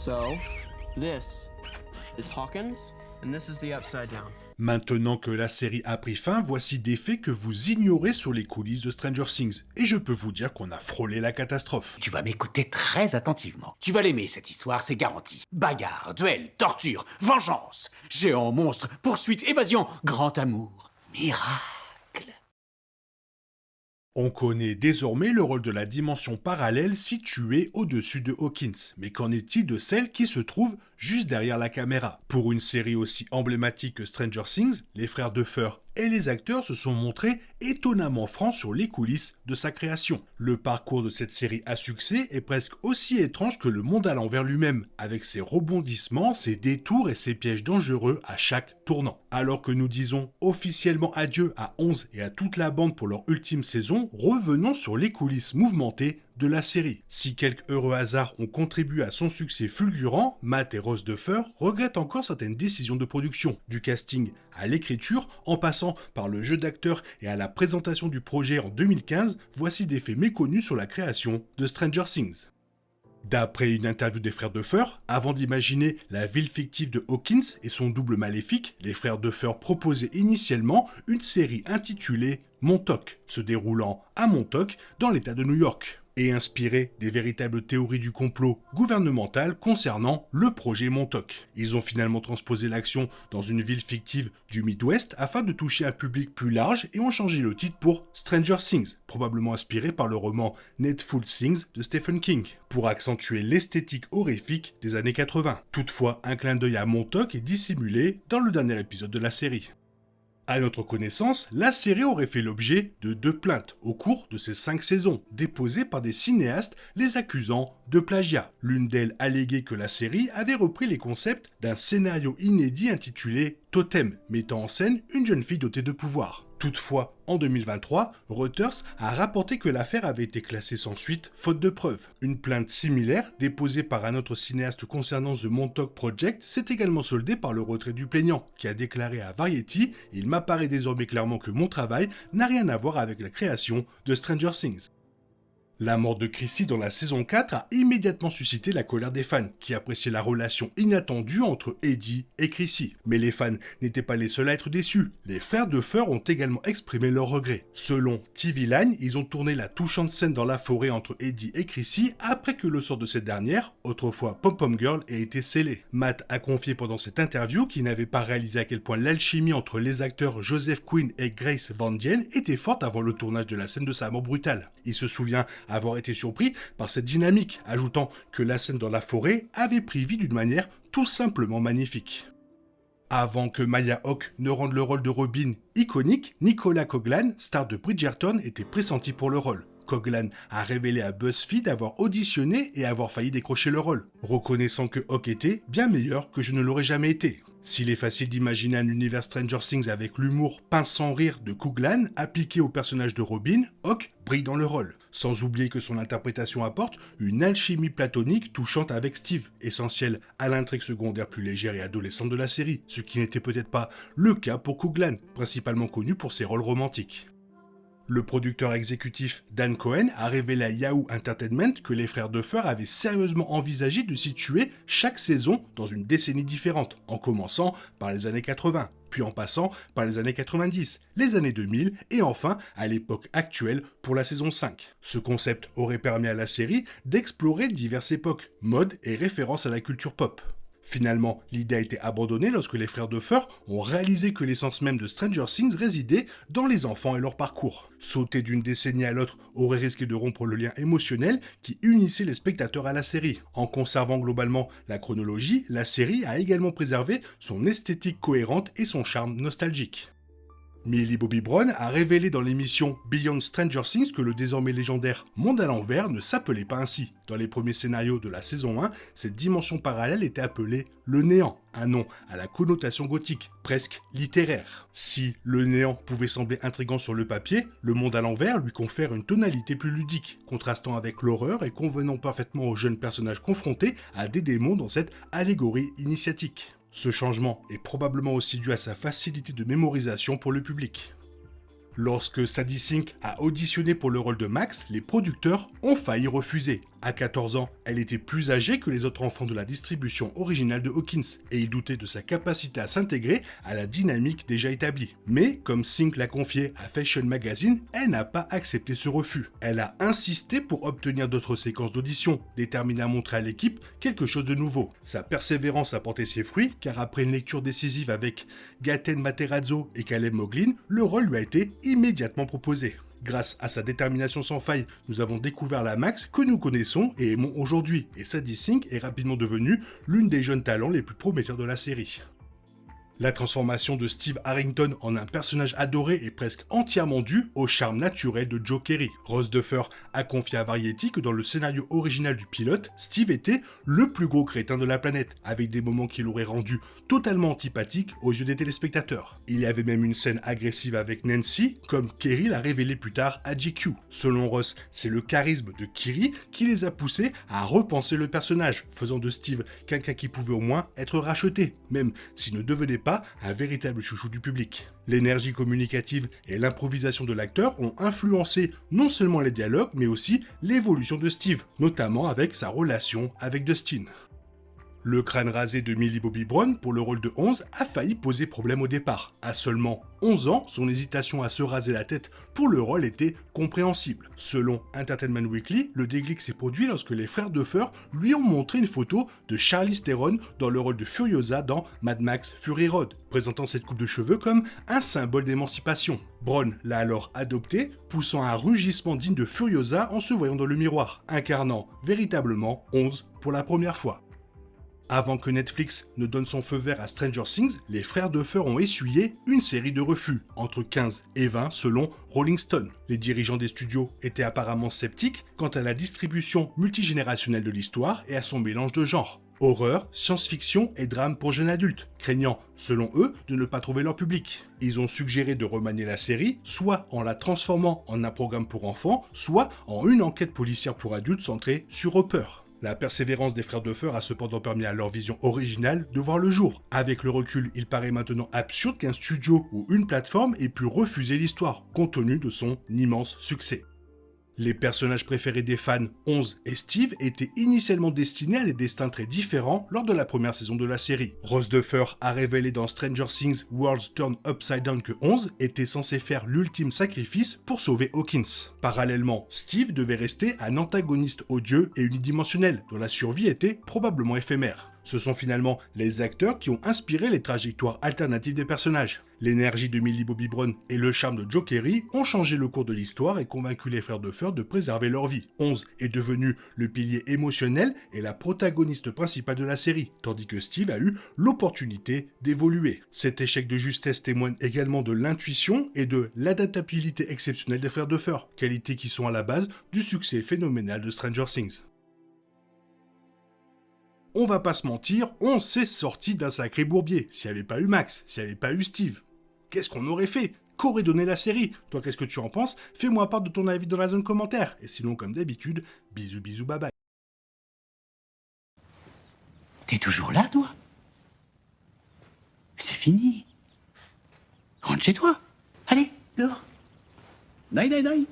So, this is Hawkins, and this is the Upside Down. Maintenant que la série a pris fin, voici des faits que vous ignorez sur les coulisses de Stranger Things. Et je peux vous dire qu'on a frôlé la catastrophe. Tu vas m'écouter très attentivement. Tu vas l'aimer, cette histoire, c'est garanti. Bagarre, duel, torture, vengeance, géant, monstre, poursuite, évasion, grand amour, miracle. On connaît désormais le rôle de la dimension parallèle située au-dessus de Hawkins, mais qu'en est-il de celle qui se trouve juste derrière la caméra? Pour une série aussi emblématique que Stranger Things, les frères Duffer et les acteurs se sont montrés étonnamment francs sur les coulisses de sa création. Le parcours de cette série à succès est presque aussi étrange que le monde à l'envers lui-même, avec ses rebondissements, ses détours et ses pièges dangereux à chaque tournant. Alors que nous disons officiellement adieu à 11 et à toute la bande pour leur ultime saison, revenons sur les coulisses mouvementées de la série. Si quelques heureux hasards ont contribué à son succès fulgurant, Matt et Rose Duffer regrettent encore certaines décisions de production, du casting à l'écriture, en passant par le jeu d'acteurs et à la présentation du projet en 2015, voici des faits méconnus sur la création de Stranger Things. D'après une interview des frères Duffer, avant d'imaginer la ville fictive de Hawkins et son double maléfique, les frères Duffer proposaient initialement une série intitulée Montauk, se déroulant à Montauk dans l'état de New York, et inspirée des véritables théories du complot gouvernemental concernant le projet Montauk. Ils ont finalement transposé l'action dans une ville fictive du Midwest afin de toucher un public plus large et ont changé le titre pour Stranger Things, probablement inspiré par le roman Needful Things de Stephen King, pour accentuer l'esthétique horrifique des années 80. Toutefois, un clin d'œil à Montauk est dissimulé dans le dernier épisode de la série. À notre connaissance, la série aurait fait l'objet de 2 plaintes au cours de ces 5 saisons, déposées par des cinéastes les accusant de plagiat. L'une d'elles alléguait que la série avait repris les concepts d'un scénario inédit intitulé Totem, mettant en scène une jeune fille dotée de pouvoirs. Toutefois, en 2023, Reuters a rapporté que l'affaire avait été classée sans suite, faute de preuves. Une plainte similaire, déposée par un autre cinéaste concernant The Montauk Project, s'est également soldée par le retrait du plaignant, qui a déclaré à Variety « Il m'apparaît désormais clairement que mon travail n'a rien à voir avec la création de Stranger Things ». La mort de Chrissy dans la saison 4 a immédiatement suscité la colère des fans, qui appréciaient la relation inattendue entre Eddie et Chrissy. Mais les fans n'étaient pas les seuls à être déçus. Les frères Duffer ont également exprimé leurs regrets. Selon TV Line, ils ont tourné la touchante scène dans la forêt entre Eddie et Chrissy après que le sort de cette dernière, autrefois Pom Pom Girl, ait été scellé. Matt a confié pendant cette interview qu'il n'avait pas réalisé à quel point l'alchimie entre les acteurs Joseph Quinn et Grace Van Dien était forte avant le tournage de la scène de sa mort brutale. Il se souvient avoir été surpris par cette dynamique, ajoutant que la scène dans la forêt avait pris vie d'une manière tout simplement magnifique. Avant que Maya Hawke ne rende le rôle de Robin iconique, Nicolas Coughlan, star de Bridgerton, était pressenti pour le rôle. Coughlan a révélé à BuzzFeed avoir auditionné et avoir failli décrocher le rôle, reconnaissant que Hawke était bien meilleur que je ne l'aurais jamais été. S'il est facile d'imaginer un univers Stranger Things avec l'humour pince sans rire de Coughlan appliqué au personnage de Robin, Hawke brille dans le rôle. Sans oublier que son interprétation apporte une alchimie platonique touchante avec Steve, essentielle à l'intrigue secondaire plus légère et adolescente de la série, ce qui n'était peut-être pas le cas pour Coughlan, principalement connu pour ses rôles romantiques. Le producteur exécutif Dan Cohen a révélé à Yahoo Entertainment que les frères Duffer avaient sérieusement envisagé de situer chaque saison dans une décennie différente, en commençant par les années 80, puis en passant par les années 90, les années 2000 et enfin à l'époque actuelle pour la saison 5. Ce concept aurait permis à la série d'explorer diverses époques, modes et références à la culture pop. Finalement, l'idée a été abandonnée lorsque les frères Duffer ont réalisé que l'essence même de Stranger Things résidait dans les enfants et leur parcours. Sauter d'une décennie à l'autre aurait risqué de rompre le lien émotionnel qui unissait les spectateurs à la série. En conservant globalement la chronologie, la série a également préservé son esthétique cohérente et son charme nostalgique. Millie Bobby Brown a révélé dans l'émission Beyond Stranger Things que le désormais légendaire monde à l'envers ne s'appelait pas ainsi. Dans les premiers scénarios de la saison 1, cette dimension parallèle était appelée le néant, un nom à la connotation gothique, presque littéraire. Si le néant pouvait sembler intrigant sur le papier, le monde à l'envers lui confère une tonalité plus ludique, contrastant avec l'horreur et convenant parfaitement aux jeunes personnages confrontés à des démons dans cette allégorie initiatique. Ce changement est probablement aussi dû à sa facilité de mémorisation pour le public. Lorsque Sadie Sink a auditionné pour le rôle de Max, les producteurs ont failli refuser, À 14 ans, elle était plus âgée que les autres enfants de la distribution originale de Hawkins, et il doutait de sa capacité à s'intégrer à la dynamique déjà établie. Mais, comme Sink l'a confié à Fashion Magazine, elle n'a pas accepté ce refus. Elle a insisté pour obtenir d'autres séquences d'audition, déterminée à montrer à l'équipe quelque chose de nouveau. Sa persévérance a porté ses fruits, car après une lecture décisive avec Gaten Materazzo et Caleb Moglin, le rôle lui a été immédiatement proposé. Grâce à sa détermination sans faille, nous avons découvert la Max que nous connaissons et aimons aujourd'hui, et Sadie Sink est rapidement devenue l'une des jeunes talents les plus prometteurs de la série. La transformation de Steve Harrington en un personnage adoré est presque entièrement due au charme naturel de Joe Kerry. Ross Duffer a confié à Variety que dans le scénario original du pilote, Steve était le plus gros crétin de la planète, avec des moments qui l'auraient rendu totalement antipathique aux yeux des téléspectateurs. Il y avait même une scène agressive avec Nancy, comme Kerry l'a révélé plus tard à GQ. Selon Ross, c'est le charisme de Kerry qui les a poussés à repenser le personnage, faisant de Steve quelqu'un qui pouvait au moins être racheté, même s'il ne devenait pas un véritable chouchou du public. L'énergie communicative et l'improvisation de l'acteur ont influencé non seulement les dialogues, mais aussi l'évolution de Steve, notamment avec sa relation avec Dustin. Le crâne rasé de Millie Bobby Brown pour le rôle de 11 a failli poser problème au départ. À seulement 11 ans, son hésitation à se raser la tête pour le rôle était compréhensible. Selon Entertainment Weekly, le déclic s'est produit lorsque les frères Duffer lui ont montré une photo de Charlize Theron dans le rôle de Furiosa dans Mad Max Fury Road, présentant cette coupe de cheveux comme un symbole d'émancipation. Brown l'a alors adopté, poussant un rugissement digne de Furiosa en se voyant dans le miroir, incarnant véritablement 11 pour la première fois. Avant que Netflix ne donne son feu vert à Stranger Things, les frères Duffer ont essuyé une série de refus, entre 15 et 20 selon Rolling Stone. Les dirigeants des studios étaient apparemment sceptiques quant à la distribution multigénérationnelle de l'histoire et à son mélange de genres. Horreur, science-fiction et drame pour jeunes adultes, craignant, selon eux, de ne pas trouver leur public. Ils ont suggéré de remanier la série, soit en la transformant en un programme pour enfants, soit en une enquête policière pour adultes centrée sur Hopper. La persévérance des frères Duffer a cependant permis à leur vision originale de voir le jour. Avec le recul, il paraît maintenant absurde qu'un studio ou une plateforme ait pu refuser l'histoire, compte tenu de son immense succès. Les personnages préférés des fans, 11 et Steve, étaient initialement destinés à des destins très différents lors de la première saison de la série. Ross Duffer a révélé dans Stranger Things Worlds Turn Upside Down que 11 était censé faire l'ultime sacrifice pour sauver Hawkins. Parallèlement, Steve devait rester un antagoniste odieux et unidimensionnel, dont la survie était probablement éphémère. Ce sont finalement les acteurs qui ont inspiré les trajectoires alternatives des personnages. L'énergie de Millie Bobby Brown et le charme de Joe Kerry ont changé le cours de l'histoire et convaincu les frères Duffer de préserver leur vie. 11 est devenu le pilier émotionnel et la protagoniste principale de la série, tandis que Steve a eu l'opportunité d'évoluer. Cet échec de justesse témoigne également de l'intuition et de l'adaptabilité exceptionnelle des frères Duffer, qualités qui sont à la base du succès phénoménal de Stranger Things. On va pas se mentir, on s'est sorti d'un sacré bourbier. S'il n'y avait pas eu Max, s'il n'y avait pas eu Steve, qu'est-ce qu'on aurait fait? Qu'aurait donné la série? Toi, qu'est-ce que tu en penses? Fais-moi part de ton avis dans la zone commentaire. Et sinon, comme d'habitude, bisous bisous bye bye. T'es toujours là, toi? C'est fini. Rentre chez toi. Allez, dehors. Naï, naï, naï.